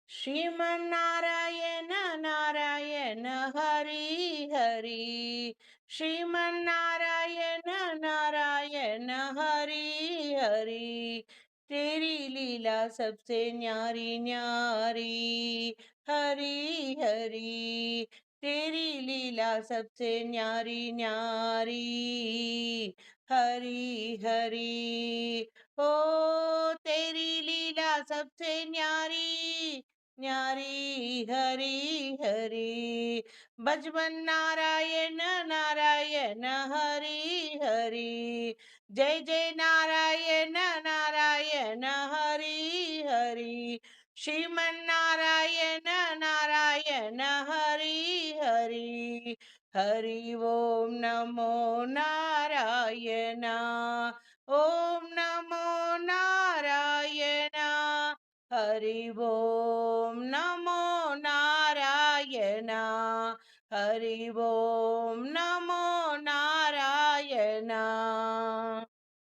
श्रीमन्नारायण नारायण हरि हरि। श्रीमन्नारायण नारायण हरि हरि। तेरी लीला सबसे न्यारी न्यारी, हरि हरि। तेरी लीला सबसे न्यारी न्यारी, हरि हरि। ओ तेरी लीला सबसे न्यारी न्यारी, हरि हरि। बजवन नारायण नारायण हरि हरि। जय जय नारायण नारायण हरि हरि। श्रीमन नारायण नारायण हरि हरि। हरि ओम नमो नारायण। ओम नमो नारायण। हरि ओम नमो नारायण। हरि ओम नमो नारायण।